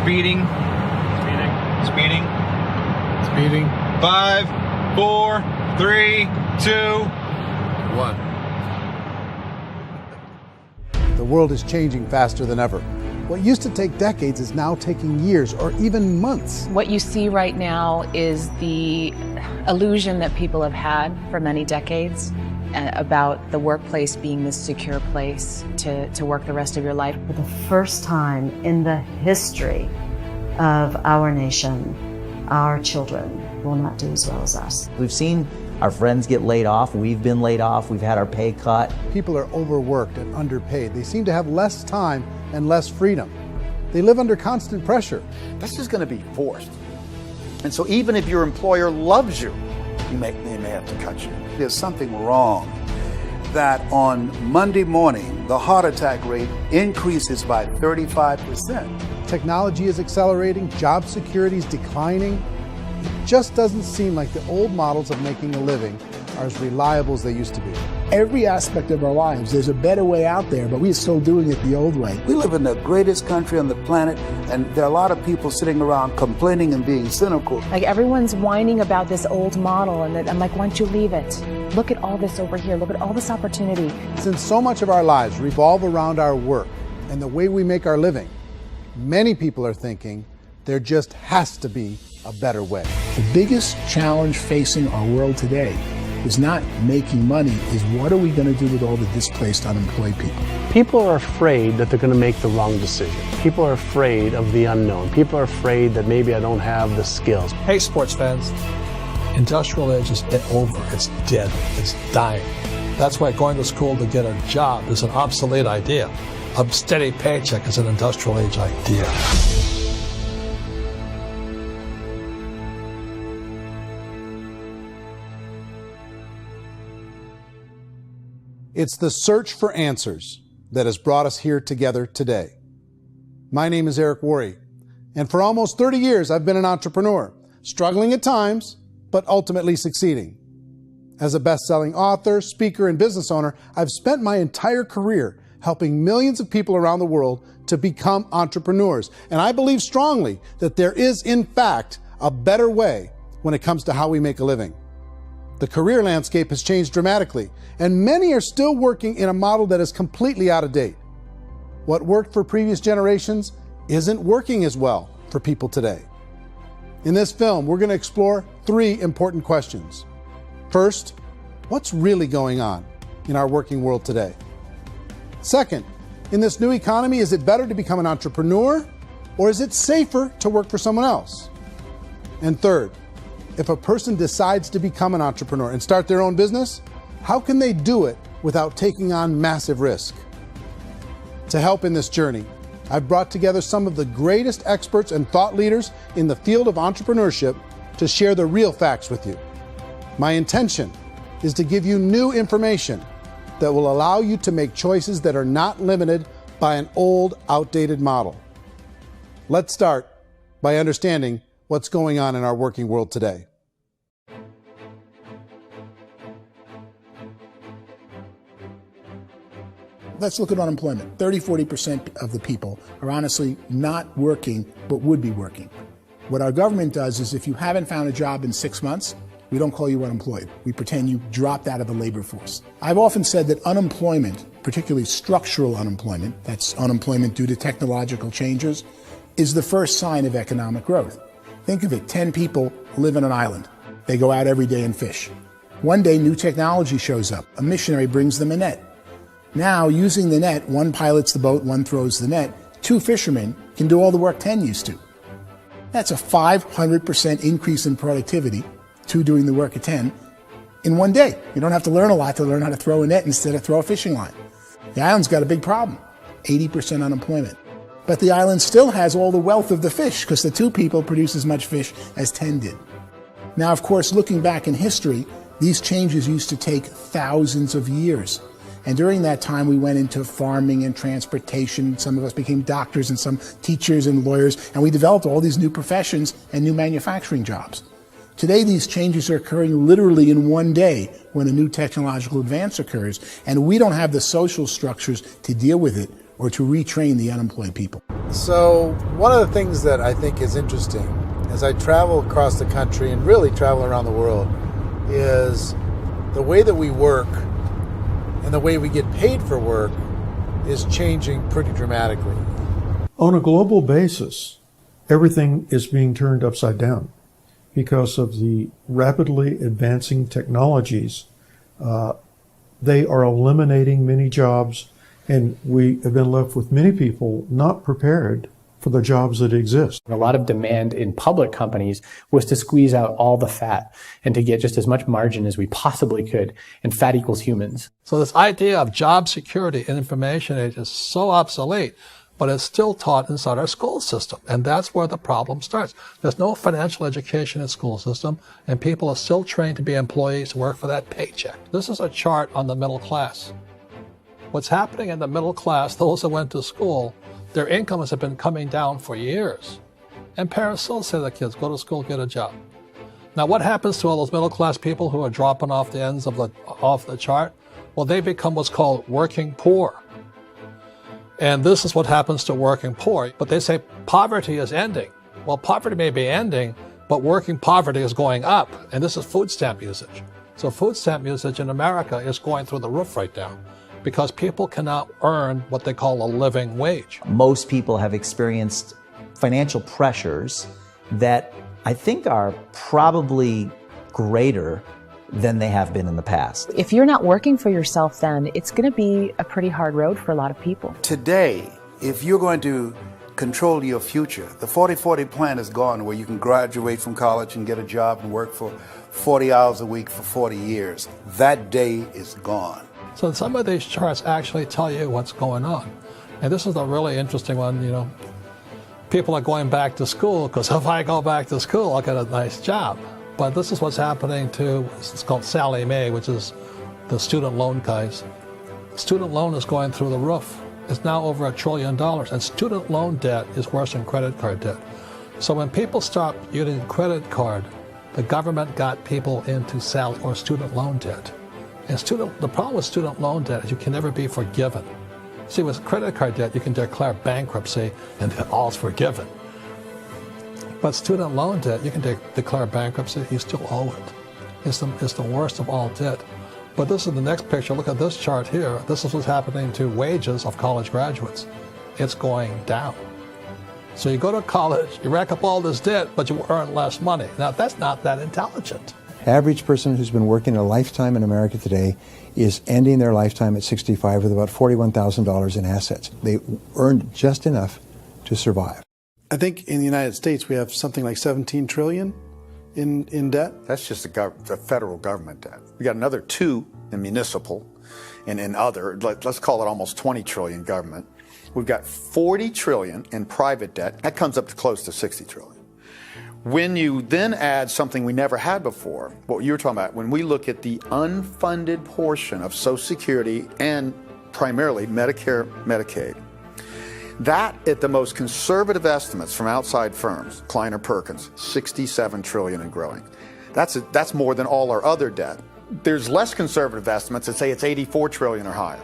Speeding. Speeding. Speeding. 5, 4, 3, 2, 1. The world is changing faster than ever. What used to take decades is now taking years or even months. What you see right now is the illusion that people have had for many decades about the workplace being this secure place to work the rest of your life. For the first time in the history of our nation, our children will not do as well as us. We've seen our friends get laid off. We've been laid off. We've had our pay cut. People are overworked and underpaid. They seem to have less time and less freedom. They live under constant pressure. This is going to be forced. And so even if your employer loves you, they may have to cut you. There's something wrong that on Monday morning, the heart attack rate increases by 35%. Technology is accelerating, job security is declining. It just doesn't seem like the old models of making a living are as reliable as they used to be. Every aspect of our lives, there's a better way out there, but we're still doing it the old way. We live in the greatest country on the planet, and there are a lot of people sitting around complaining and being cynical. Like everyone's whining about this old model, and I'm like, why don't you leave it? Look at all this over here. Look at all this opportunity. Since so much of our lives revolve around our work and the way we make our living, many people are thinking there just has to be a better way. The biggest challenge facing our world today is not making money, is what are we going to do with all the displaced, unemployed people? People are afraid that they're going to make the wrong decision. People are afraid of the unknown. People are afraid that maybe I don't have the skills. Hey, sports fans. Industrial age is over. It's dead. It's dying. That's why going to school to get a job is an obsolete idea. A steady paycheck is an industrial age idea. It's the search for answers that has brought us here together today. My name is Eric Worre, and for almost 30 years I've been an entrepreneur, struggling at times, but ultimately succeeding. As a best-selling author, speaker, and business owner, I've spent my entire career helping millions of people around the world to become entrepreneurs. And I believe strongly that there is, in fact, a better way when it comes to how we make a living. The career landscape has changed dramatically, and many are still working in a model that is completely out of date. What worked for previous generations isn't working as well for people today. In this film, we're going to explore 3 important questions. First, what's really going on in our working world today? Second, in this new economy, is it better to become an entrepreneur, or is it safer to work for someone else? And third, if a person decides to become an entrepreneur and start their own business, how can they do it without taking on massive risk? To help in this journey, I've brought together some of the greatest experts and thought leaders in the field of entrepreneurship to share the real facts with you. My intention is to give you new information that will allow you to make choices that are not limited by an old, outdated model. Let's start by understanding what's going on in our working world today. Let's look at unemployment. 30-40% of the people are honestly not working, but would be working. What our government does is if you haven't found a job in 6 months, we don't call you unemployed. We pretend you dropped out of the labor force. I've often said that unemployment, particularly structural unemployment, that's unemployment due to technological changes, is the first sign of economic growth. Think of it, 10 people live on an island. They go out every day and fish. One day, new technology shows up. A missionary brings them a net. Now, using the net, one pilots the boat, one throws the net. 2 fishermen can do all the work 10 used to. That's a 500% increase in productivity, 2 doing the work of 10, in one day. You don't have to learn a lot to learn how to throw a net instead of throw a fishing line. The island's got a big problem, 80% unemployment. But the island still has all the wealth of the fish because the 2 people produce as much fish as 10 did. Now, of course, looking back in history, these changes used to take thousands of years. And during that time, we went into farming and transportation. Some of us became doctors and some teachers and lawyers, and we developed all these new professions and new manufacturing jobs. Today, these changes are occurring literally in one day when a new technological advance occurs, and we don't have the social structures to deal with it or to retrain the unemployed people. So one of the things that I think is interesting as I travel across the country and really travel around the world is the way that we work and the way we get paid for work is changing pretty dramatically. On a global basis, everything is being turned upside down because of the rapidly advancing technologies. They are eliminating many jobs, and we have been left with many people not prepared for the jobs that exist. A lot of demand in public companies was to squeeze out all the fat and to get just as much margin as we possibly could, and fat equals humans. So this idea of job security in information age is so obsolete, but it's still taught inside our school system. And that's where the problem starts. There's no financial education in the school system, and people are still trained to be employees to work for that paycheck. This is a chart on the middle class. What's happening in the middle class, those that went to school, their incomes have been coming down for years. And parents still say to the kids, go to school, get a job. Now what happens to all those middle class people who are dropping off the ends of the chart? Well, they become what's called working poor. And this is what happens to working poor. But they say poverty is ending. Well, poverty may be ending, but working poverty is going up. And this is food stamp usage. So food stamp usage in America is going through the roof right now because people cannot earn what they call a living wage. Most people have experienced financial pressures that I think are probably greater than they have been in the past. If you're not working for yourself, then it's going to be a pretty hard road for a lot of people. Today, if you're going to control your future, the 40-40 plan is gone, where you can graduate from college and get a job and work for 40 hours a week for 40 years. That day is gone. So some of these charts actually tell you what's going on. And this is a really interesting one, you know. People are going back to school because if I go back to school, I'll get a nice job. But this is what's happening to, it's called Sallie Mae, which is the student loan guys. Student loan is going through the roof. It's now over $1 trillion, and student loan debt is worse than credit card debt. So when people stopped using credit card, the government got people into student loan debt. And the problem with student loan debt is you can never be forgiven. See, with credit card debt, you can declare bankruptcy and then all's forgiven. But student loan debt, you can declare bankruptcy, you still owe it. It's the worst of all debt. But this is the next picture. Look at this chart here. This is what's happening to wages of college graduates. It's going down. So you go to college, you rack up all this debt, but you earn less money. Now, that's not that intelligent. Average person who's been working a lifetime in America today is ending their lifetime at 65 with about $41,000 in assets. They earned just enough to survive. I think in the United States we have something like 17 trillion in debt. That's just the federal government debt. We got another 2 in municipal and in other, let's call it almost 20 trillion government. We've got 40 trillion in private debt. That comes up to close to 60 trillion. When you then add something we never had before, what you were talking about, when we look at the unfunded portion of Social Security and primarily Medicare, Medicaid, that, at the most conservative estimates from outside firms, Kleiner Perkins, 67 trillion and growing. That's more than all our other debt. There's less conservative estimates that say it's 84 trillion or higher.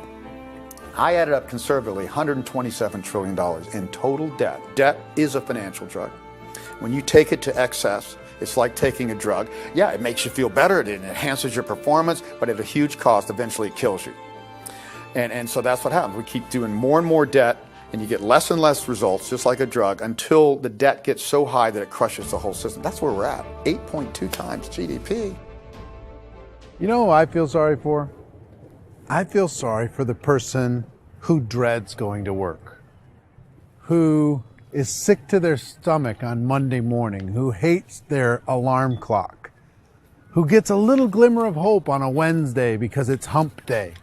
I added up conservatively $127 trillion in total debt. Debt is a financial drug. When you take it to excess, it's like taking a drug. Yeah, it makes you feel better, it enhances your performance, but at a huge cost, eventually it kills you. And so that's what happens. We keep doing more and more debt, and you get less and less results, just like a drug, until the debt gets so high that it crushes the whole system. That's where we're at, 8.2 times GDP. You know who I feel sorry for? I feel sorry for the person who dreads going to work, who is sick to their stomach on Monday morning, who hates their alarm clock, who gets a little glimmer of hope on a Wednesday because it's hump day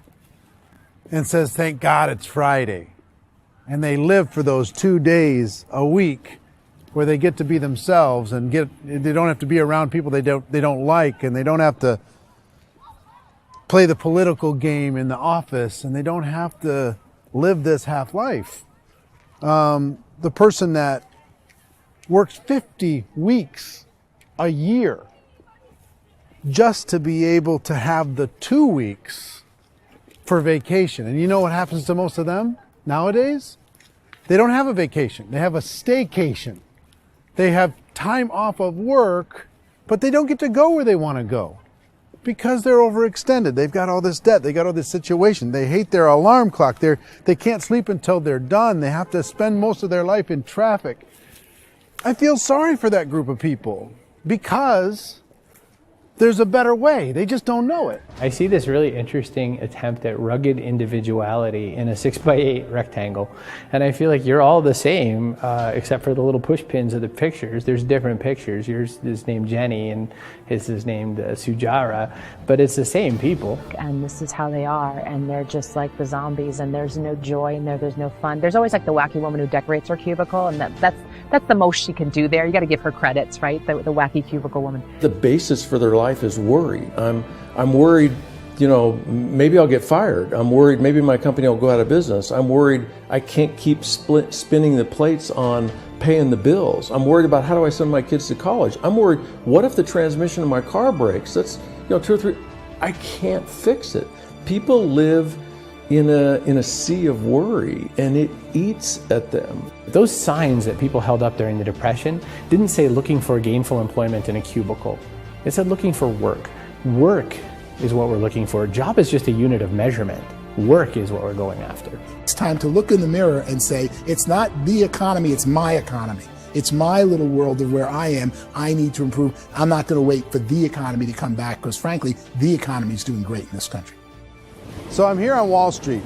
and says, thank God it's Friday. And they live for those 2 days a week where they get to be themselves and they don't have to be around people they don't like, and they don't have to play the political game in the office, and they don't have to live this half life. The person that works 50 weeks a year just to be able to have the 2 weeks for vacation. And you know what happens to most of them nowadays? They don't have a vacation. They have a staycation. They have time off of work, but they don't get to go where they want to go because they're overextended. They've got all this debt. They got all this situation. They hate their alarm clock. They can't sleep until they're done. They have to spend most of their life in traffic. I feel sorry for that group of people because there's a better way. They just don't know it. I see this really interesting attempt at rugged individuality in a 6x8 rectangle. And I feel like you're all the same, except for the little push pins of the pictures. There's different pictures. Yours is named Jenny and his is named Sujara, but it's the same people. And this is how they are, and they're just like the zombies, and there's no joy in there, there's no fun. There's always like the wacky woman who decorates her cubicle, and that's the most she can do there. You got to give her credits, right? The wacky cubicle woman. The basis for their life is worry. I'm worried, you know, maybe I'll get fired. I'm worried maybe my company will go out of business. I'm worried I can't keep spinning the plates on paying the bills. I'm worried about how do I send my kids to college. I'm worried, what if the transmission of my car breaks? That's, you know, 2 or 3, I can't fix it. People live in a sea of worry, and it eats at them. Those signs that people held up during the Depression didn't say looking for gainful employment in a cubicle. It said looking for work. Work is what we're looking for. Job is just a unit of measurement. Work is what we're going after. It's time to look in the mirror and say, it's not the economy, it's my economy. It's my little world of where I am. I need to improve. I'm not going to wait for the economy to come back because, frankly, the economy is doing great in this country. So I'm here on Wall Street,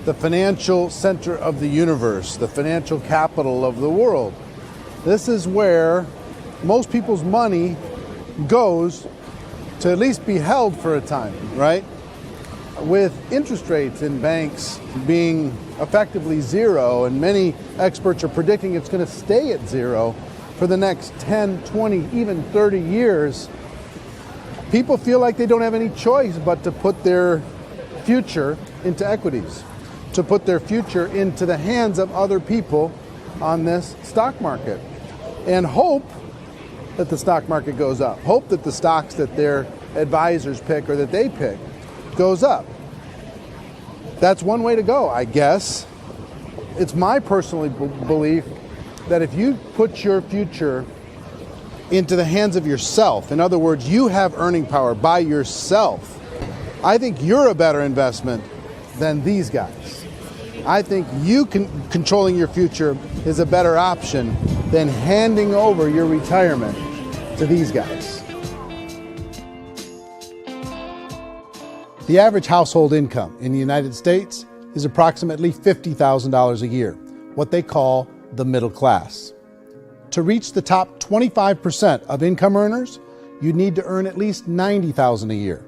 the financial center of the universe, the financial capital of the world. This is where most people's money goes to at least be held for a time, right? With interest rates in banks being effectively zero, and many experts are predicting it's going to stay at zero for the next 10, 20, even 30 years, people feel like they don't have any choice but to put their future into equities, to put their future into the hands of other people on this stock market, and hope that the stock market goes up, hope that the stocks that their advisors pick or that they pick goes up. That's one way to go, I guess. It's my personal belief that if you put your future into the hands of yourself, in other words, you have earning power by yourself, I think you're a better investment than these guys. I think you controlling your future is a better option than handing over your retirement to these guys. The average household income in the United States is approximately $50,000 a year, what they call the middle class. To reach the top 25% of income earners, you need to earn at least $90,000 a year.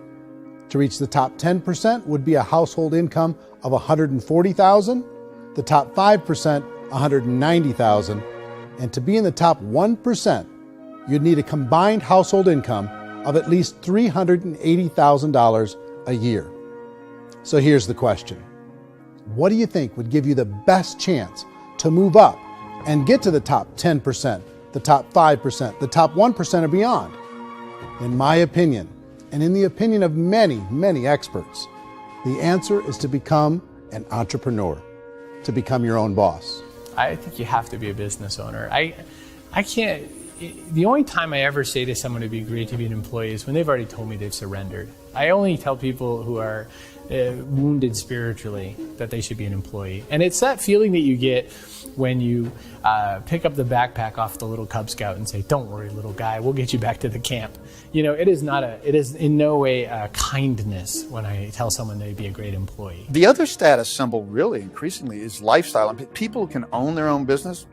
To reach the top 10% would be a household income of $140,000, the top 5%, $190,000, and to be in the top 1%, you'd need a combined household income of at least $380,000 a year. So here's the question. What do you think would give you the best chance to move up and get to the top 10%, the top 5%, the top 1% or beyond? In my opinion, and in the opinion of many, many experts, the answer is to become an entrepreneur, to become your own boss. I think you have to be a business owner. I can't, the only time I ever say to someone it'd be great to be an employee is when they've already told me they've surrendered. I only tell people who are wounded spiritually that they should be an employee. And it's that feeling that you get when you pick up the backpack off the little Cub Scout and say, "Don't worry, little guy, we'll get you back to the camp." You know, it is in no way a kindness when I tell someone they'd be a great employee. The other status symbol really increasingly is lifestyle. And people who can own their own business,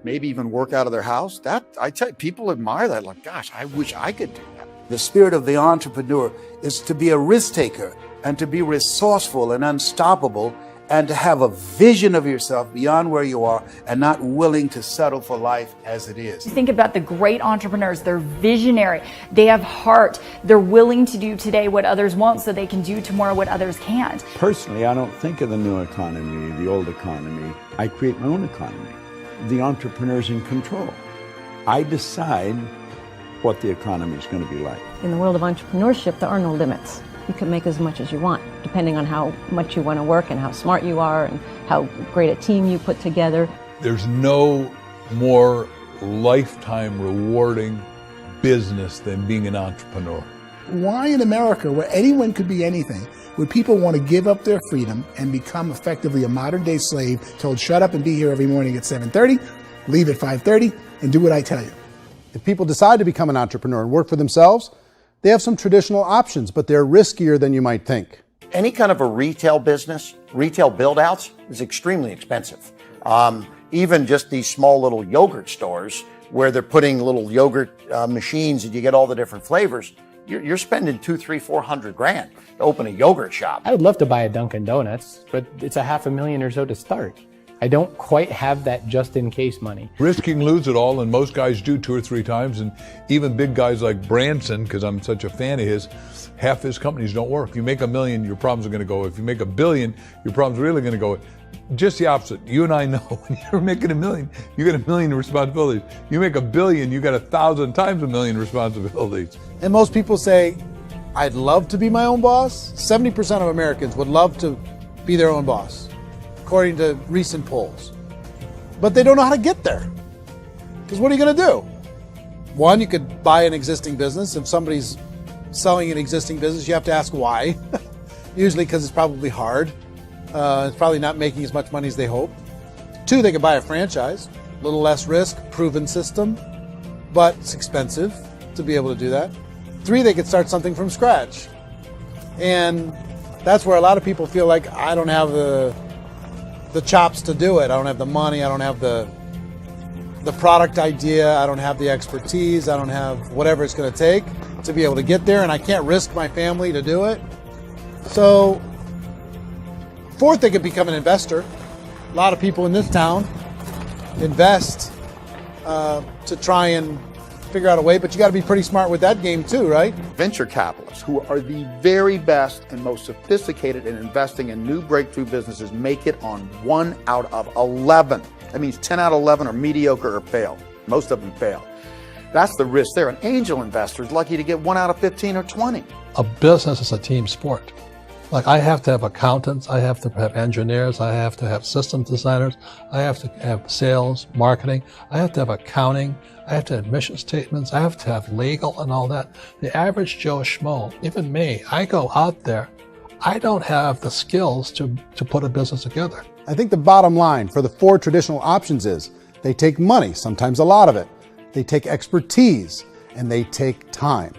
maybe even work out of their house, that I tell you, people admire that. Like, gosh, I wish I could do that. The spirit of the entrepreneur is to be a risk taker and to be resourceful and unstoppable and to have a vision of yourself beyond where you are and not willing to settle for life as it is. Think about the great entrepreneurs. They're visionary. They have heart. They're willing to do today what others won't so they can do tomorrow what others can't. Personally, I don't think of the new economy, the old economy. I create my own economy. The entrepreneur's in control. I decide what the economy is going to be like. In the world of entrepreneurship, there are no limits. you can make as much as you want, depending on how much you want to work and how smart you are and how great a team you put together. There's no more lifetime rewarding business than being an entrepreneur. Why in America, where anyone could be anything, would people want to give up their freedom and become effectively a modern-day slave, told shut up and be here every morning at 7:30, leave at 5:30, and do what I tell you? If people decide to become an entrepreneur and work for themselves, they have some traditional options, but they're riskier than you might think. Any kind of a retail business, retail build-outs, is extremely expensive. Even just these small little yogurt stores where they're putting little yogurt machines and you get all the different flavors, you're spending $200,000, $300,000, $400,000 to open a yogurt shop. I would love to buy a Dunkin' Donuts, but it's $500,000 or so to start. I don't quite have that just-in-case money. Risking lose it all, and most guys do 2 or 3 times, and even big guys like Branson, because I'm such a fan of his, half his companies don't work. If you make $1 million, your problems are going to go. If you make $1 billion, your problems are really going to go. Just the opposite. You and I know when you're making $1 million, you get $1 million responsibilities. You make $1 billion, you got 1,000 times $1 million responsibilities. And most people say, I'd love to be my own boss. 70% of Americans would love to be their own boss, according to recent polls. But they don't know how to get there. Because what are you going to do? One, you could buy an existing business. If somebody's selling an existing business, you have to ask why. Usually because it's probably hard. It's probably not making as much money as they hope. 2, they could buy a franchise. A little less risk, proven system, but it's expensive to be able to do that. 3, they could start something from scratch. And that's where a lot of people feel like, I don't have the chops to do it. I don't have the money. I don't have the product idea. I don't have the expertise. I don't have whatever it's going to take to be able to get there, and I can't risk my family to do it. So, 4th, they could become an investor. A lot of people in this town invest to try and figure out a way, but you got to be pretty smart with that game too, right? Venture capitalists, who are the very best and most sophisticated in investing in new breakthrough businesses, make it on 1 out of 11. That means 10 out of 11 are mediocre or fail. Most of them fail. That's the risk there. An angel investor is lucky to get 1 out of 15 or 20. A business is a team sport. Like, I have to have accountants, I have to have engineers, I have to have systems designers, I have to have sales, marketing, I have to have accounting, I have to have mission statements, I have to have legal and all that. The average Joe Schmo, even me, I go out there, I don't have the skills to put a business together. I think the bottom line for the 4 traditional options is they take money, sometimes a lot of it. They take expertise, and they take time.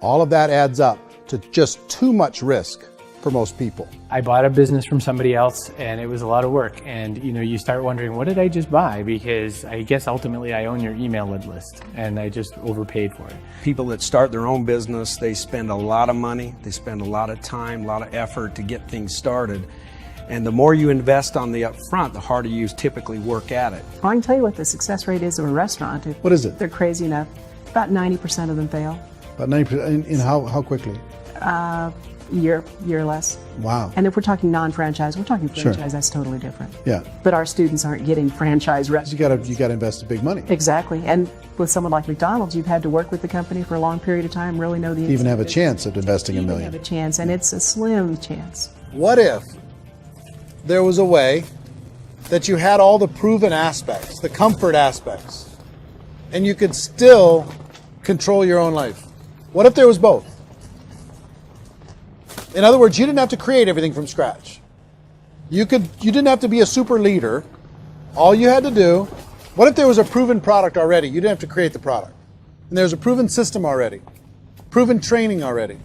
All of that adds up to just too much risk for most people. I bought a business from somebody else and it was a lot of work. And you start wondering, what did I just buy? Because I guess ultimately I own your email list and I just overpaid for it. People that start their own business, they spend a lot of money, they spend a lot of time, a lot of effort to get things started. And the more you invest on the upfront, the harder you typically work at it. I can tell you what the success rate is of a restaurant. What is it? They're crazy enough. About 90% of them fail. About 90%, in how quickly? Year or less. Wow. And if we're talking non-franchise, we're talking franchise, Sure. That's totally different. Yeah. But our students aren't getting franchise restaurants. You got to invest big money. Exactly. And with someone like McDonald's, you've had to work with the company for a long period of time, really know the Even have a incentives. chance of investing $1 million. Have a chance, and it's a slim chance. What if there was a way that you had all the proven aspects, the comfort aspects, and you could still control your own life? What if there was both? In other words, you didn't have to create everything from scratch. You didn't have to be a super leader. All you had to do, what if there was a proven product already? You didn't have to create the product. And there's a proven system already, proven training already.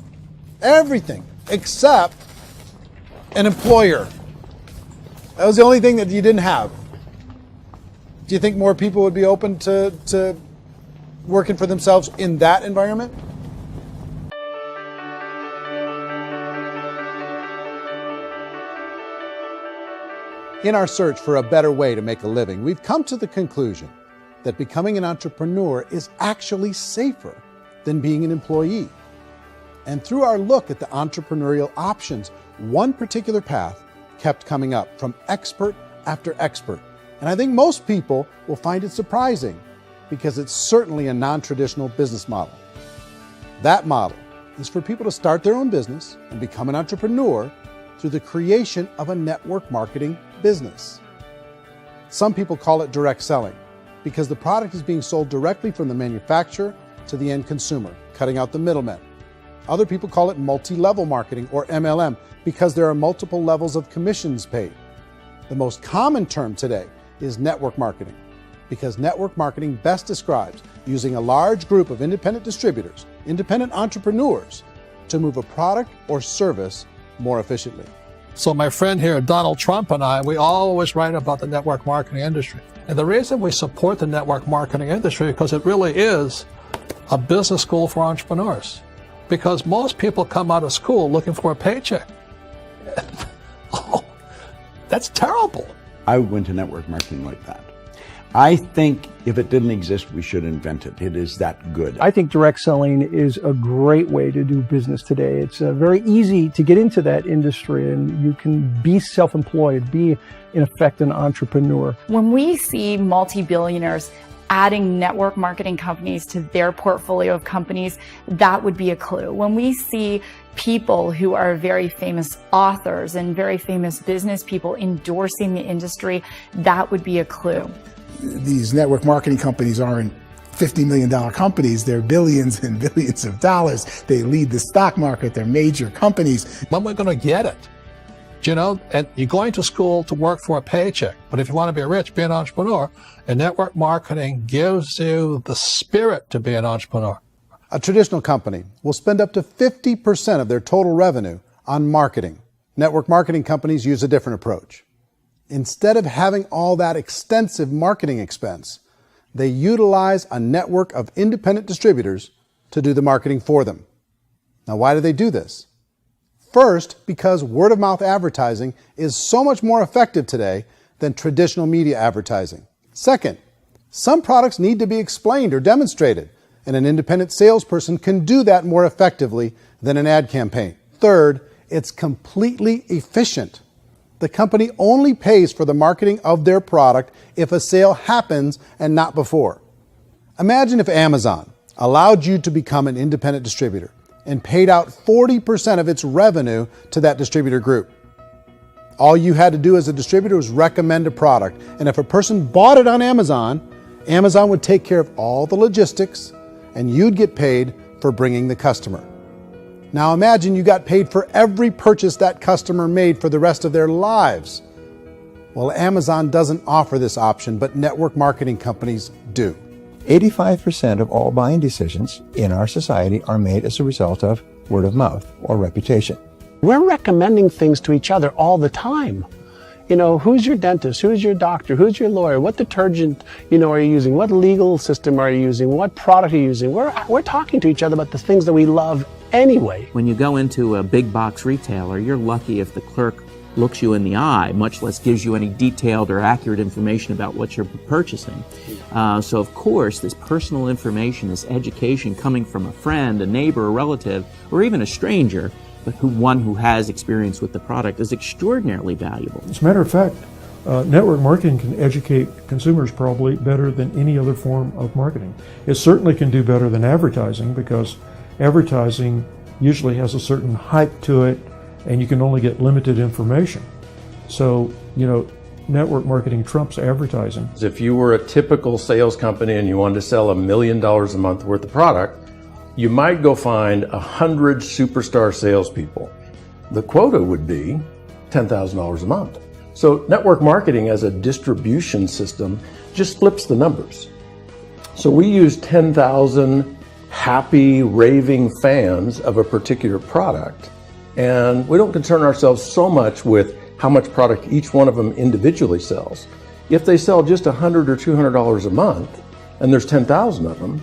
Everything except an employer. That was the only thing that you didn't have. Do you think more people would be open to working for themselves in that environment? In our search for a better way to make a living, we've come to the conclusion that becoming an entrepreneur is actually safer than being an employee. And through our look at the entrepreneurial options, one particular path kept coming up from expert after expert. And I think most people will find it surprising because it's certainly a non-traditional business model. That model is for people to start their own business and become an entrepreneur through the creation of a network marketing business. Some people call it direct selling because the product is being sold directly from the manufacturer to the end consumer, cutting out the middlemen. Other people call it multi-level marketing, or MLM, because there are multiple levels of commissions paid. The most common term today is network marketing, because network marketing best describes using a large group of independent distributors, independent entrepreneurs, to move a product or service more efficiently. So my friend here, Donald Trump, and I, we always write about the network marketing industry. And the reason we support the network marketing industry is because it really is a business school for entrepreneurs. Because most people come out of school looking for a paycheck. Oh, that's terrible. I went to network marketing like that. I think if it didn't exist, we should invent it. It is that good. I think direct selling is a great way to do business today. It's very easy to get into that industry, and you can be self-employed, be, in effect, an entrepreneur. When we see multi-billionaires adding network marketing companies to their portfolio of companies, that would be a clue. When we see people who are very famous authors and very famous business people endorsing the industry, that would be a clue. These network marketing companies aren't $50 million companies. They're billions and billions of dollars. They lead the stock market. They're major companies. When we're going to get it? You know, and you're going to school to work for a paycheck. But if you want to be rich, be an entrepreneur. And network marketing gives you the spirit to be an entrepreneur. A traditional company will spend up to 50% of their total revenue on marketing. Network marketing companies use a different approach. Instead of having all that extensive marketing expense, they utilize a network of independent distributors to do the marketing for them. Now, why do they do this? First, because word-of-mouth advertising is so much more effective today than traditional media advertising. Second, some products need to be explained or demonstrated, and an independent salesperson can do that more effectively than an ad campaign. Third, it's completely efficient. The company only pays for the marketing of their product if a sale happens and not before. Imagine if Amazon allowed you to become an independent distributor and paid out 40% of its revenue to that distributor group. All you had to do as a distributor was recommend a product, and if a person bought it on Amazon, Amazon would take care of all the logistics, and you'd get paid for bringing the customer. Now imagine you got paid for every purchase that customer made for the rest of their lives. Well, Amazon doesn't offer this option, but network marketing companies do. 85% of all buying decisions in our society are made as a result of word of mouth or reputation. We're recommending things to each other all the time. You know, who's your dentist? Who's your doctor? Who's your lawyer? What detergent, are you using? What legal system are you using? What product are you using? We're talking to each other about the things that we love anyway. When you go into a big box retailer, you're lucky if the clerk looks you in the eye, much less gives you any detailed or accurate information about what you're purchasing. So of course, this personal information, this education coming from a friend, a neighbor, a relative, or even a stranger, but one who has experience with the product is extraordinarily valuable. As a matter of fact, network marketing can educate consumers probably better than any other form of marketing. It certainly can do better than advertising, because advertising usually has a certain hype to it, and you can only get limited information. So, network marketing trumps advertising. If you were a typical sales company and you wanted to sell $1 million a month worth of product, you might go find 100 superstar salespeople. The quota would be $10,000 a month. So network marketing as a distribution system just flips the numbers. So we use 10,000 happy, raving fans of a particular product, and we don't concern ourselves so much with how much product each one of them individually sells. If they sell just $100 or $200 a month, and there's 10,000 of them,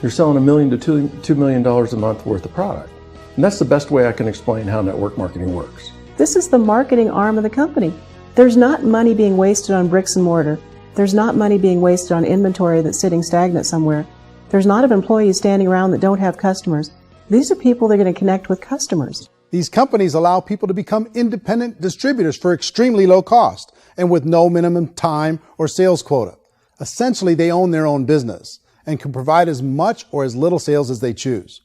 you're selling $1 million to $2 million a month worth of product. And that's the best way I can explain how network marketing works. This is the marketing arm of the company. There's not money being wasted on bricks and mortar. There's not money being wasted on inventory that's sitting stagnant somewhere. There's not of employees standing around that don't have customers. These are people that are going to connect with customers. These companies allow people to become independent distributors for extremely low cost and with no minimum time or sales quota. Essentially, they own their own business and can provide as much or as little sales as they choose.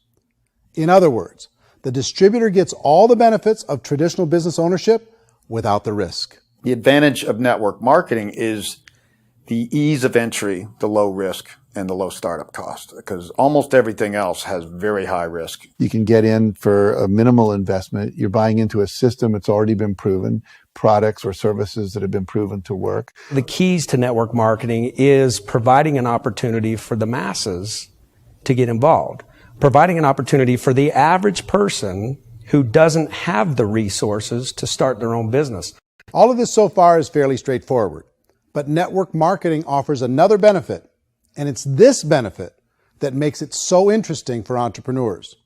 In other words, the distributor gets all the benefits of traditional business ownership without the risk. The advantage of network marketing is the ease of entry, the low risk, and the low startup cost, because almost everything else has very high risk. You can get in for a minimal investment. You're buying into a system that's already been proven, products or services that have been proven to work. The keys to network marketing is providing an opportunity for the masses to get involved, providing an opportunity for the average person who doesn't have the resources to start their own business. All of this so far is fairly straightforward, but network marketing offers another benefit, and it's this benefit that makes it so interesting for entrepreneurs.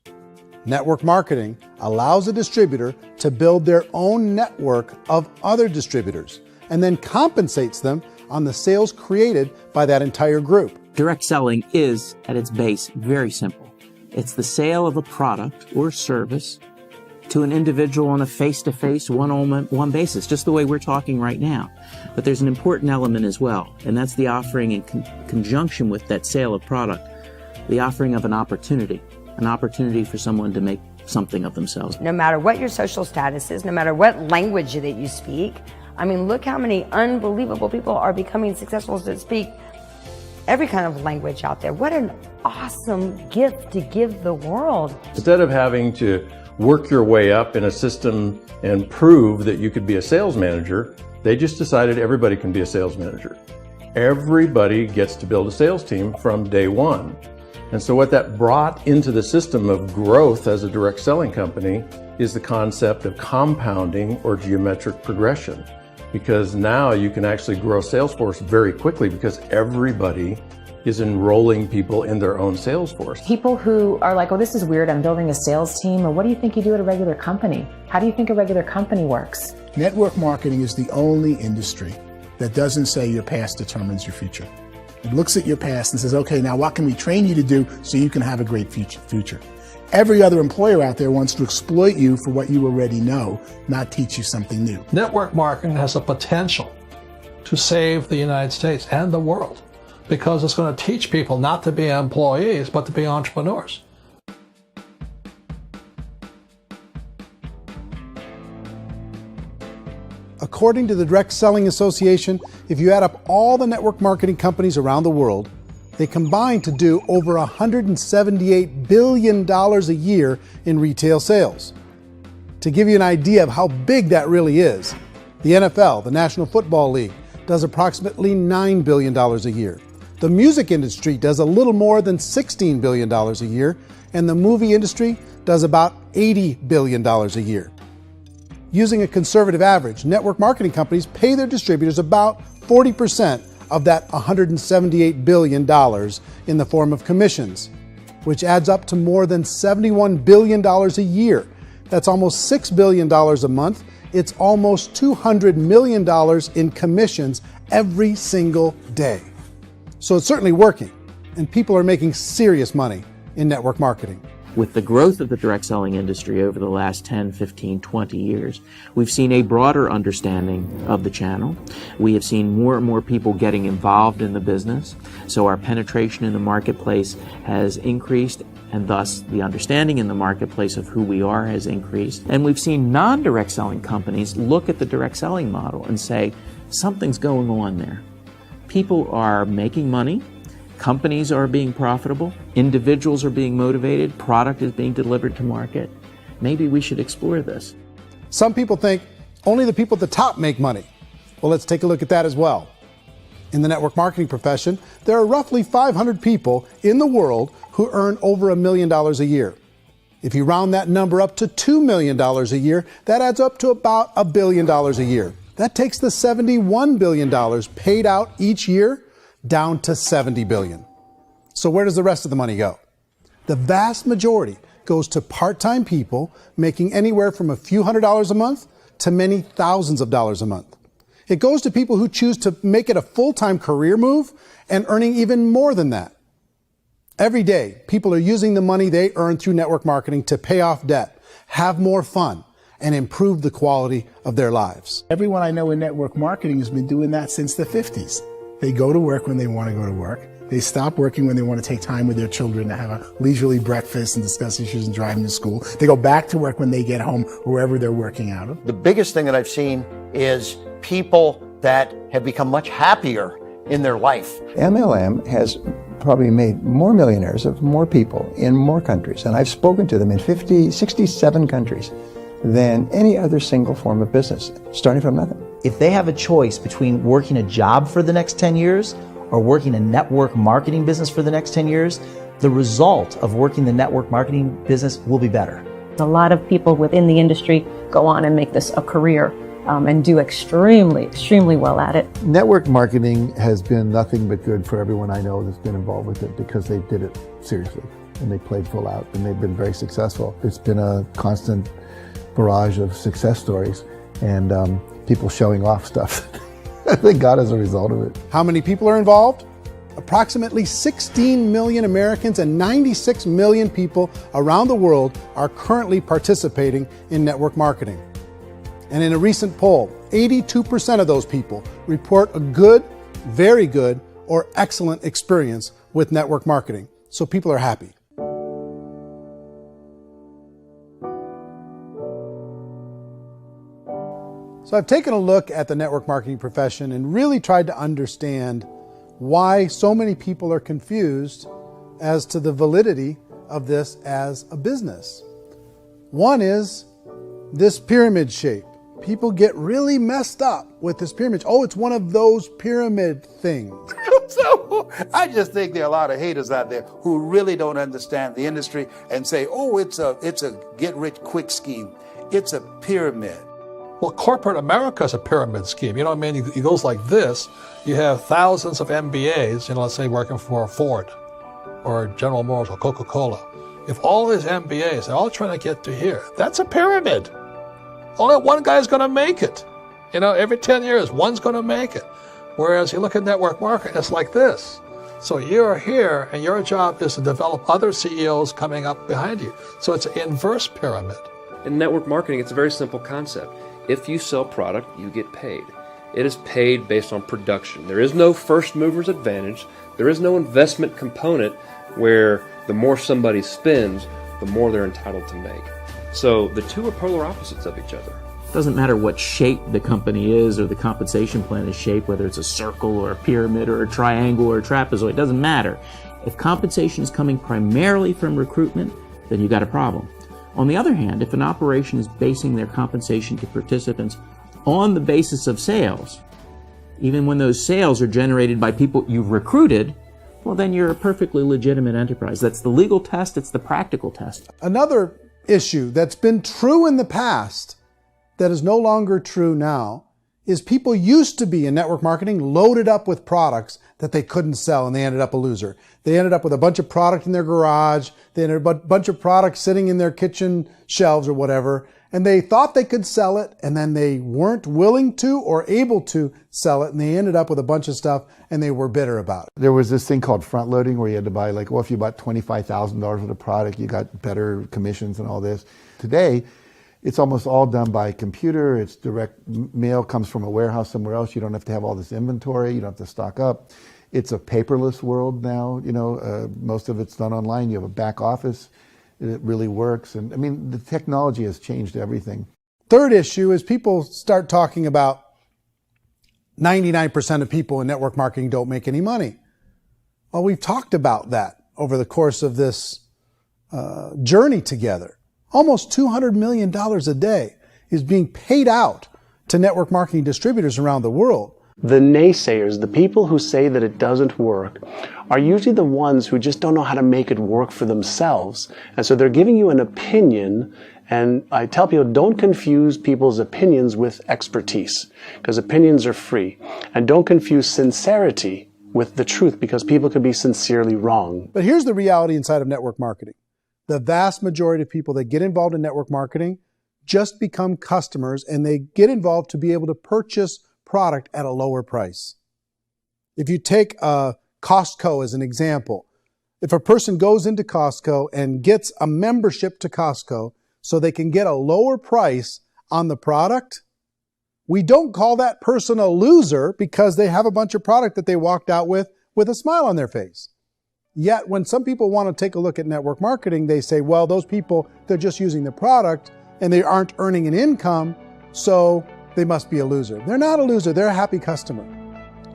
Network marketing allows a distributor to build their own network of other distributors and then compensates them on the sales created by that entire group. Direct selling is, at its base, very simple. It's the sale of a product or service to an individual on a face-to-face, one-on-one basis, just the way we're talking right now. But there's an important element as well, and that's the offering in conjunction with that sale of product, the offering of an opportunity for someone to make something of themselves. No matter what your social status is, no matter what language that you speak, I mean, look how many unbelievable people are becoming successful that speak every kind of language out there. What an awesome gift to give the world. Instead of having to work your way up in a system and prove that you could be a sales manager, they just decided everybody can be a sales manager. Everybody gets to build a sales team from day one. And so what that brought into the system of growth as a direct selling company is the concept of compounding or geometric progression. Because now you can actually grow a sales force very quickly because everybody is enrolling people in their own sales force. People who are like, oh, this is weird, I'm building a sales team, or what do you think you do at a regular company? How do you think a regular company works? Network marketing is the only industry that doesn't say your past determines your future. It looks at your past and says, okay, now what can we train you to do so you can have a great future? Every other employer out there wants to exploit you for what you already know, not teach you something new. Network marketing has the potential to save the United States and the world because it's going to teach people not to be employees, but to be entrepreneurs. According to the Direct Selling Association, if you add up all the network marketing companies around the world, they combine to do over $178 billion a year in retail sales. To give you an idea of how big that really is, the NFL, the National Football League, does approximately $9 billion a year. The music industry does a little more than $16 billion a year, and the movie industry does about $80 billion a year. Using a conservative average, network marketing companies pay their distributors about 40% of that $178 billion in the form of commissions, which adds up to more than $71 billion a year. That's almost $6 billion a month. It's almost $200 million in commissions every single day. So it's certainly working, and people are making serious money in network marketing. With the growth of the direct selling industry over the last 10, 15, 20 years, we've seen a broader understanding of the channel. We have seen more and more people getting involved in the business, so our penetration in the marketplace has increased, and thus the understanding in the marketplace of who we are has increased. And we've seen non-direct selling companies look at the direct selling model and say, something's going on there. People are making money. Companies are being profitable, individuals are being motivated, product is being delivered to market. Maybe we should explore this. Some people think only the people at the top make money. Well, let's take a look at that as well. In the network marketing profession, there are roughly 500 people in the world who earn over $1 million a year. If you round that number up to $2 million a year, that adds up to about $1 billion a year. That takes the $71 billion paid out each year down to $70 billion. So where does the rest of the money go? The vast majority goes to part-time people making anywhere from a few $100s a month to many thousands of dollars a month. It goes to people who choose to make it a full-time career move and earning even more than that. Every day, people are using the money they earn through network marketing to pay off debt, have more fun, and improve the quality of their lives. Everyone I know in network marketing has been doing that since the 50s. They go to work when they want to go to work. They stop working when they want to take time with their children to have a leisurely breakfast and discuss issues and drive them to school. They go back to work when they get home, wherever they're working out of. The biggest thing that I've seen is people that have become much happier in their life. MLM has probably made more millionaires of more people in more countries, and I've spoken to them in 67 countries, than any other single form of business, starting from nothing. If they have a choice between working a job for the next 10 years or working a network marketing business for the next 10 years, the result of working the network marketing business will be better. A lot of people within the industry go on and make this a career and do extremely well at it. Network marketing has been nothing but good for everyone I know that's been involved with it because they did it seriously and they played full out and they've been very successful. It's been a constant barrage of success stories and people showing off stuff they got as a result of it. How many people are involved? Approximately 16 million Americans and 96 million people around the world are currently participating in network marketing. And in a recent poll, 82% of those people report a good, very good, or excellent experience with network marketing. So people are happy. So I've taken a look at the network marketing profession and really tried to understand why so many people are confused as to the validity of this as a business. One is this pyramid shape. People get really messed up with this pyramid. Oh, it's one of those pyramid things. So I just think there are a lot of haters out there who really don't understand the industry and say, oh, it's a get-rich-quick scheme. It's a pyramid. Well, corporate America is a pyramid scheme. You know what I mean? It goes like this. You have thousands of MBAs, let's say working for Ford or General Motors or Coca-Cola. If all these MBAs, they're all trying to get to here, that's a pyramid. Only one guy's going to make it. Every 10 years, one's going to make it. Whereas you look at network marketing, it's like this. So you're here, and your job is to develop other CEOs coming up behind you. So it's an inverse pyramid. In network marketing, it's a very simple concept. If you sell product, you get paid. It is paid based on production. There is no first mover's advantage. There is no investment component where the more somebody spends, the more they're entitled to make. So the two are polar opposites of each other. It doesn't matter what shape the company is or the compensation plan is shaped, whether it's a circle or a pyramid or a triangle or a trapezoid, it doesn't matter. If compensation is coming primarily from recruitment, then you got a problem. On the other hand, if an operation is basing their compensation to participants on the basis of sales, even when those sales are generated by people you've recruited, well, then you're a perfectly legitimate enterprise. That's the legal test. It's the practical test. Another issue that's been true in the past that is no longer true now is people used to be in network marketing loaded up with products that they couldn't sell and they ended up a loser. They ended up with a bunch of product in their garage. They ended up with a bunch of products sitting in their kitchen shelves or whatever. And they thought they could sell it and then they weren't willing to or able to sell it. And they ended up with a bunch of stuff and they were bitter about it. There was this thing called front loading where you had to buy if you bought $25,000 worth of product, you got better commissions and all this. Today, it's almost all done by computer. It's direct mail comes from a warehouse somewhere else. You don't have to have all this inventory. You don't have to stock up. It's a paperless world now. Most of it's done online. You have a back office. It really works. And the technology has changed everything. Third issue is people start talking about 99% of people in network marketing don't make any money. Well, we've talked about that over the course of this journey together. Almost $200 million a day is being paid out to network marketing distributors around the world. The naysayers, the people who say that it doesn't work, are usually the ones who just don't know how to make it work for themselves. And so they're giving you an opinion, and I tell people, don't confuse people's opinions with expertise, because opinions are free. And don't confuse sincerity with the truth, because people could be sincerely wrong. But here's the reality inside of network marketing. The vast majority of people that get involved in network marketing just become customers, and they get involved to be able to purchase product at a lower price. If you take Costco as an example, if a person goes into Costco and gets a membership to Costco so they can get a lower price on the product, we don't call that person a loser because they have a bunch of product that they walked out with with a smile on their face. Yet when some people want to take a look at network marketing, they say, well, those people, they're just using the product and they aren't earning an income, so they must be a loser. They're not a loser, they're a happy customer.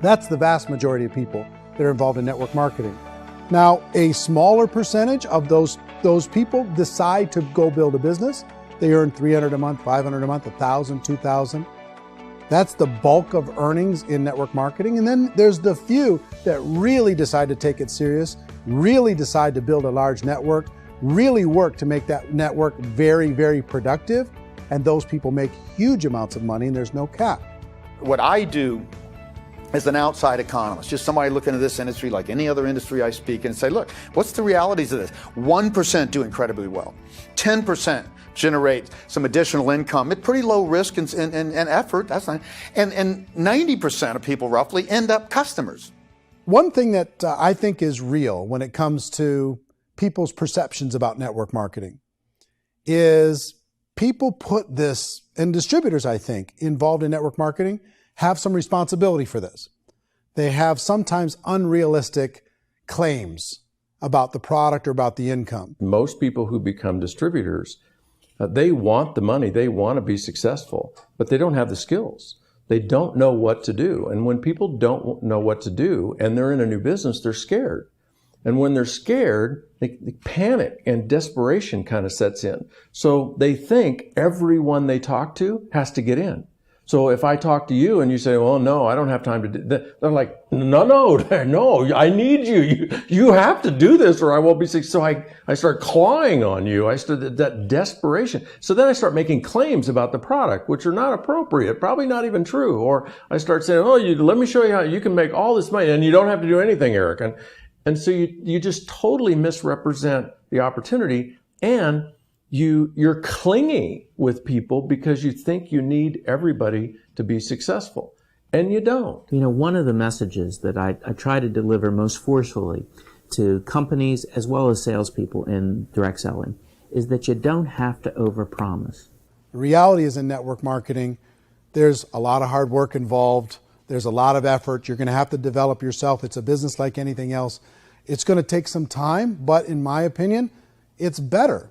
That's the vast majority of people that are involved in network marketing. Now, a smaller percentage of those people decide to go build a business. They earn $300 a month, $500 a month, $1,000, $2,000. That's the bulk of earnings in network marketing. And then there's the few that really decide to take it serious, really decide to build a large network, really work to make that network very, very productive. And those people make huge amounts of money and there's no cap. What I do as an outside economist, just somebody looking at this industry like any other industry I speak in and say, look, what's the realities of this? 1% do incredibly well. 10% generate some additional income at pretty low risk and effort. That's not, and 90% of people roughly end up customers. One thing that I think is real when it comes to people's perceptions about network marketing is people put this, and distributors, I think, involved in network marketing have some responsibility for this. They have sometimes unrealistic claims about the product or about the income. Most people who become distributors, they want the money, they want to be successful, but they don't have the skills. They don't know what to do. And when people don't know what to do and they're in a new business, they're scared. And when they're scared, they panic and desperation kind of sets in. So they think everyone they talk to has to get in. So if I talk to you and you say, well, no, I don't have time to do that, they're like, no, I need you. You have to do this or I won't be successful. So I start clawing on you. I start that desperation. So then I start making claims about the product, which are not appropriate, probably not even true. Or I start saying, oh, let me show you how you can make all this money and you don't have to do anything, Eric. And so you just totally misrepresent the opportunity, and you're clingy with people because you think you need everybody to be successful, and you don't. You know, one of the messages that I try to deliver most forcefully to companies as well as salespeople in direct selling is that you don't have to overpromise. The reality is in network marketing, there's a lot of hard work involved. There's a lot of effort. You're going to have to develop yourself. It's a business like anything else. It's going to take some time, but in my opinion, it's better.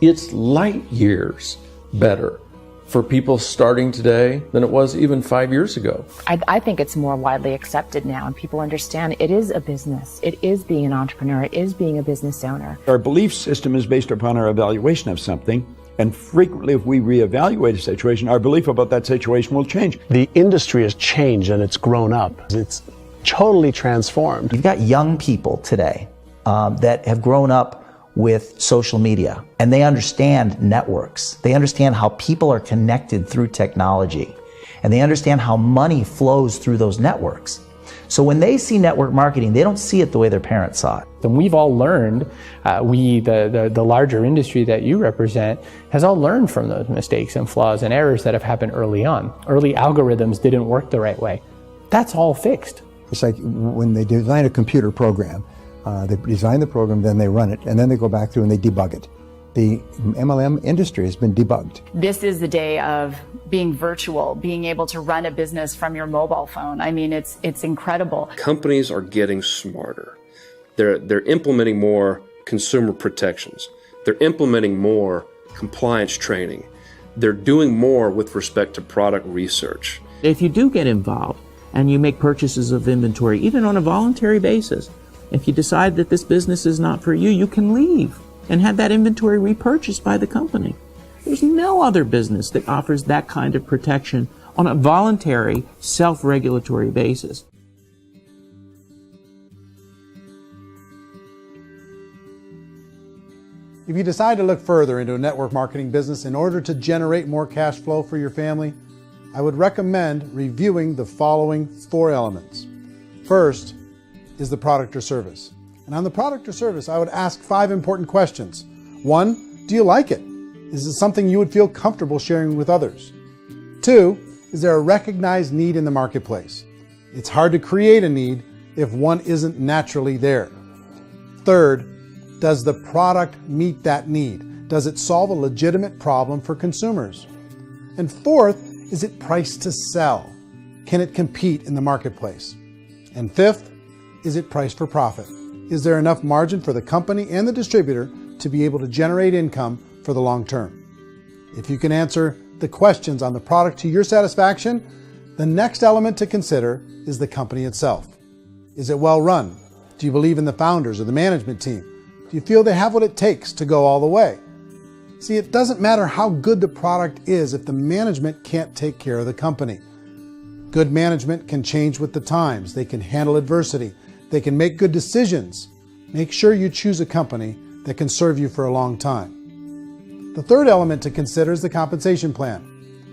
It's light years better for people starting today than it was even 5 years ago. I think it's more widely accepted now, and people understand it is a business. It is being an entrepreneur. It is being a business owner. Our belief system is based upon our evaluation of something. And frequently, if we reevaluate a situation, our belief about that situation will change. The industry has changed and it's grown up. It's totally transformed. You've got young people today that have grown up with social media, and they understand networks. They understand how people are connected through technology, and they understand how money flows through those networks. So when they see network marketing, they don't see it the way their parents saw it. And we've all learned, the larger industry that you represent, has all learned from those mistakes and flaws and errors that have happened early on. Early algorithms didn't work the right way. That's all fixed. It's like when they design a computer program, they design the program, then they run it, and then they go back through and they debug it. The MLM industry has been debugged. This is the day of being virtual, being able to run a business from your mobile phone. I mean, it's incredible. Companies are getting smarter. They're implementing more consumer protections. They're implementing more compliance training. They're doing more with respect to product research. If you do get involved and you make purchases of inventory, even on a voluntary basis, if you decide that this business is not for you, you can leave and have that inventory repurchased by the company. There's no other business that offers that kind of protection on a voluntary, self-regulatory basis. If you decide to look further into a network marketing business in order to generate more cash flow for your family, I would recommend reviewing the following 4 elements. First is the product or service. And on the product or service, I would ask 5 important questions. 1, do you like it? Is it something you would feel comfortable sharing with others? 2, is there a recognized need in the marketplace? It's hard to create a need if one isn't naturally there. 3rd, does the product meet that need? Does it solve a legitimate problem for consumers? And 4th, is it priced to sell? Can it compete in the marketplace? And fifth, is it priced for profit? Is there enough margin for the company and the distributor to be able to generate income for the long term? If you can answer the questions on the product to your satisfaction, the next element to consider is the company itself. Is it well run? Do you believe in the founders or the management team? Do you feel they have what it takes to go all the way? See, it doesn't matter how good the product is if the management can't take care of the company. Good management can change with the times. They can handle adversity. They can make good decisions. Make sure you choose a company that can serve you for a long time. The third element to consider is the compensation plan.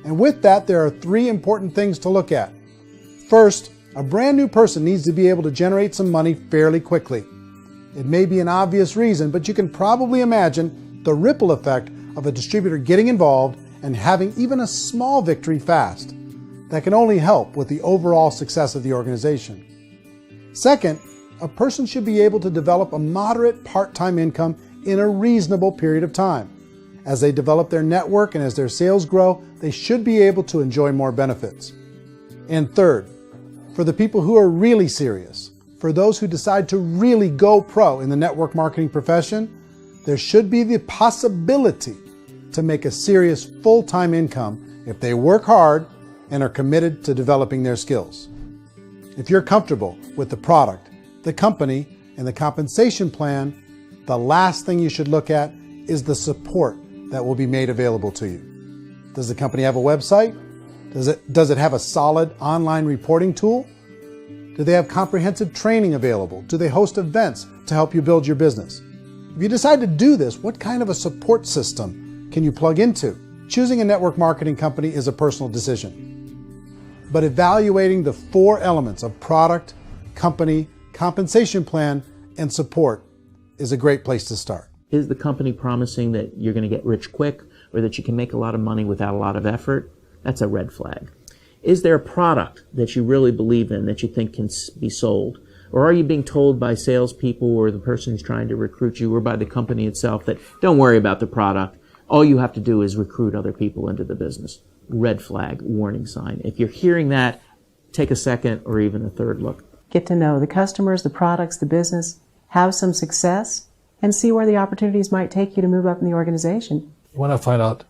And with that, there are 3 important things to look at. First, a brand new person needs to be able to generate some money fairly quickly. It may be an obvious reason, but you can probably imagine the ripple effect of a distributor getting involved and having even a small victory fast. That can only help with the overall success of the organization. Second, a person should be able to develop a moderate part-time income in a reasonable period of time. As they develop their network and as their sales grow, they should be able to enjoy more benefits. And third, for the people who are really serious, for those who decide to really go pro in the network marketing profession, there should be the possibility to make a serious full-time income if they work hard and are committed to developing their skills. If you're comfortable with the product, the company, and the compensation plan, the last thing you should look at is the support that will be made available to you. Does the company have a website? Does it have a solid online reporting tool? Do they have comprehensive training available? Do they host events to help you build your business? If you decide to do this, what kind of a support system can you plug into? Choosing a network marketing company is a personal decision. But evaluating the 4 elements of product, company, compensation plan, and support is a great place to start. Is the company promising that you're going to get rich quick or that you can make a lot of money without a lot of effort? That's a red flag. Is there a product that you really believe in that you think can be sold? Or are you being told by salespeople or the person who's trying to recruit you or by the company itself that don't worry about the product, all you have to do is recruit other people into the business? Red flag, warning sign. If you're hearing that, take a second or even a third look. Get to know the customers, the products, the business, have some success, and see where the opportunities might take you to move up in the organization. You want to find out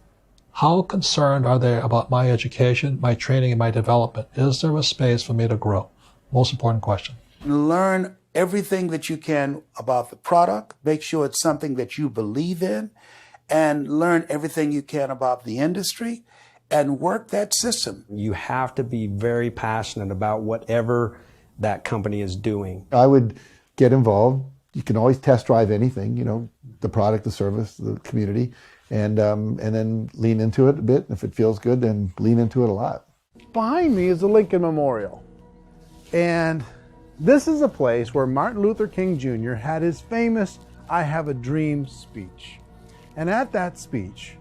how concerned are they about my education, my training, and my development? Is there a space for me to grow? Most important question. Learn everything that you can about the product. Make sure it's something that you believe in, and learn everything you can about the industry and work that system. You have to be very passionate about whatever that company is doing. I would get involved. You can always test drive anything, the product, the service, the community, and then lean into it a bit. If it feels good, then lean into it a lot. Behind me is the Lincoln Memorial. And this is a place where Martin Luther King Jr. had his famous I Have a Dream speech. And at that speech,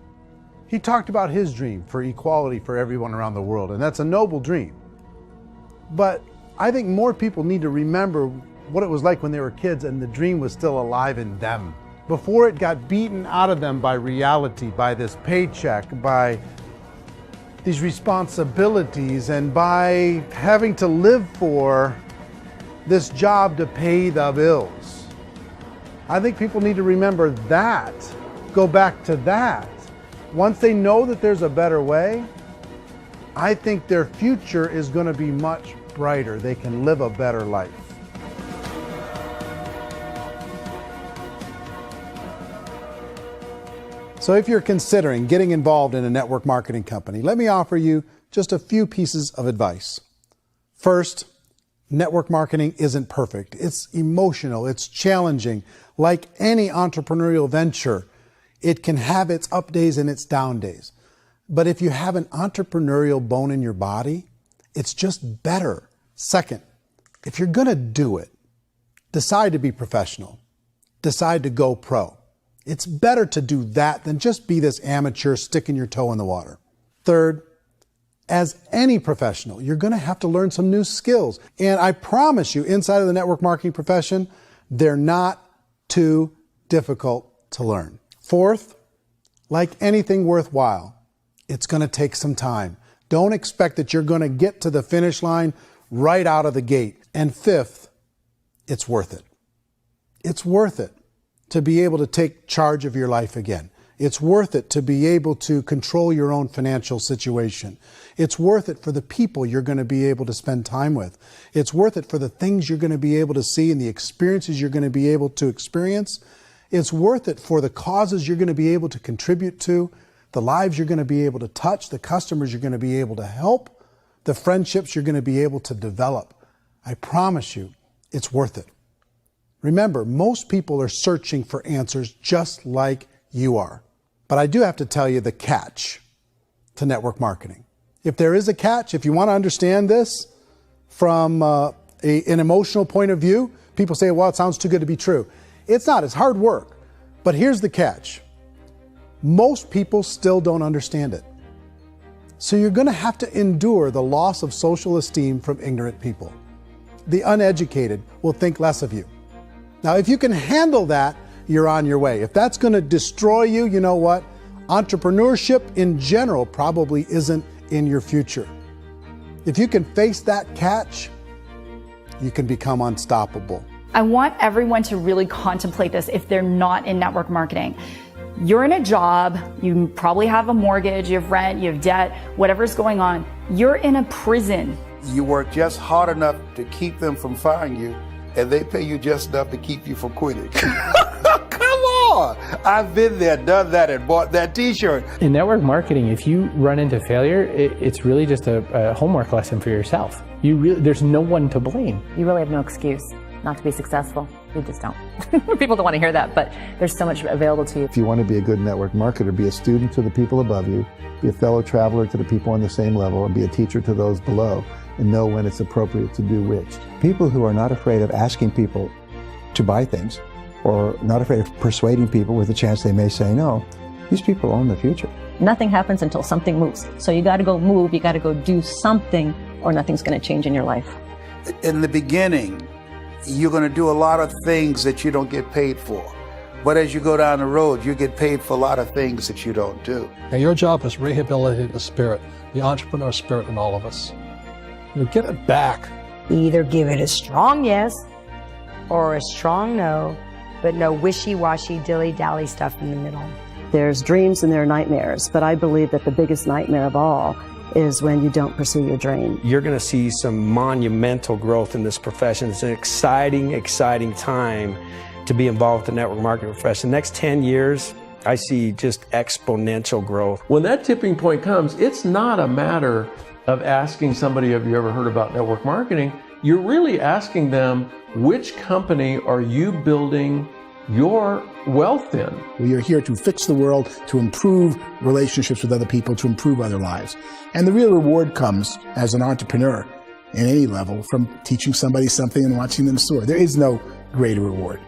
he talked about his dream for equality for everyone around the world, and that's a noble dream. But I think more people need to remember what it was like when they were kids and the dream was still alive in them. Before it got beaten out of them by reality, by this paycheck, by these responsibilities, and by having to live for this job to pay the bills. I think people need to remember that, go back to that. Once they know that there's a better way, I think their future is going to be much brighter. They can live a better life. So if you're considering getting involved in a network marketing company, let me offer you just a few pieces of advice. First, network marketing isn't perfect. It's emotional, it's challenging. Like any entrepreneurial venture, it can have its up days and its down days. But if you have an entrepreneurial bone in your body, it's just better. Second, if you're going to do it, decide to be professional. Decide to go pro. It's better to do that than just be this amateur sticking your toe in the water. Third, as any professional, you're going to have to learn some new skills. And I promise you, inside of the network marketing profession, they're not too difficult to learn. Fourth, like anything worthwhile, it's going to take some time. Don't expect that you're going to get to the finish line right out of the gate. And fifth, it's worth it. It's worth it to be able to take charge of your life again. It's worth it to be able to control your own financial situation. It's worth it for the people you're going to be able to spend time with. It's worth it for the things you're going to be able to see and the experiences you're going to be able to experience. It's worth it for the causes you're going to be able to contribute to, the lives you're going to be able to touch, the customers you're going to be able to help, the friendships you're going to be able to develop. I promise you, it's worth it. Remember, most people are searching for answers just like you are. But I do have to tell you the catch to network marketing. If there is a catch, if you want to understand this from an emotional point of view, people say, well, it sounds too good to be true. It's not, it's hard work. But here's the catch. Most people still don't understand it. So you're going to have to endure the loss of social esteem from ignorant people. The uneducated will think less of you. Now, if you can handle that, you're on your way. If that's going to destroy you, you know what? Entrepreneurship in general probably isn't in your future. If you can face that catch, you can become unstoppable. I want everyone to really contemplate this if they're not in network marketing. You're in a job, you probably have a mortgage, you have rent, you have debt, whatever's going on. You're in a prison. You work just hard enough to keep them from firing you, and they pay you just enough to keep you from quitting. Come on! I've been there, done that, and bought that t-shirt. In network marketing, if you run into failure, it's really just a homework lesson for yourself. There's no one to blame. You really have no excuse not to be successful. You just don't. People don't want to hear that, but there's so much available to you. If you want to be a good network marketer, be a student to the people above you, be a fellow traveler to the people on the same level, and be a teacher to those below, and know when it's appropriate to do which. People who are not afraid of asking people to buy things, or not afraid of persuading people with a chance they may say no, these people own the future. Nothing happens until something moves. So you got to go move, you got to go do something, or nothing's going to change in your life. In the beginning, you're going to do a lot of things that you don't get paid for. But as you go down the road, you get paid for a lot of things that you don't do. Now, your job is rehabilitate the spirit, the entrepreneur spirit in all of us. You get it back. Either give it a strong yes or a strong no, but no wishy-washy, dilly-dally stuff in the middle. There's dreams and there are nightmares, but I believe that the biggest nightmare of all is when you don't pursue your dream. You're going to see some monumental growth in this profession. It's an exciting, exciting time to be involved with the network marketing profession. The next 10 years, I see just exponential growth. When that tipping point comes, it's not a matter of asking somebody, have you ever heard about network marketing? You're really asking them, which company are you building your wealth in? We are here to fix the world, to improve relationships with other people, to improve other lives. And the real reward comes as an entrepreneur in any level from teaching somebody something and watching them soar. There is no greater reward.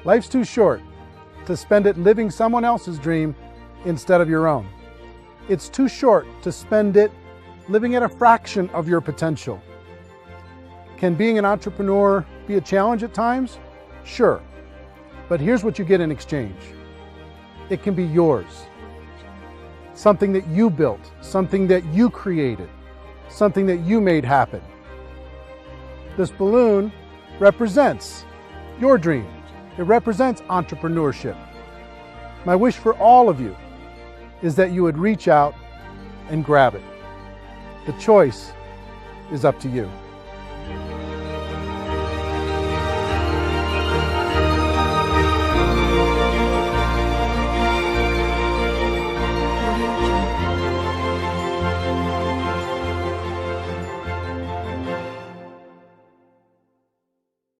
Life's too short to spend it living someone else's dream instead of your own. It's too short to spend it living at a fraction of your potential. Can being an entrepreneur be a challenge at times? Sure. But here's what you get in exchange. It can be yours. Something that you built, something that you created, something that you made happen. This balloon represents your dream. It represents entrepreneurship. My wish for all of you is that you would reach out and grab it. The choice is up to you.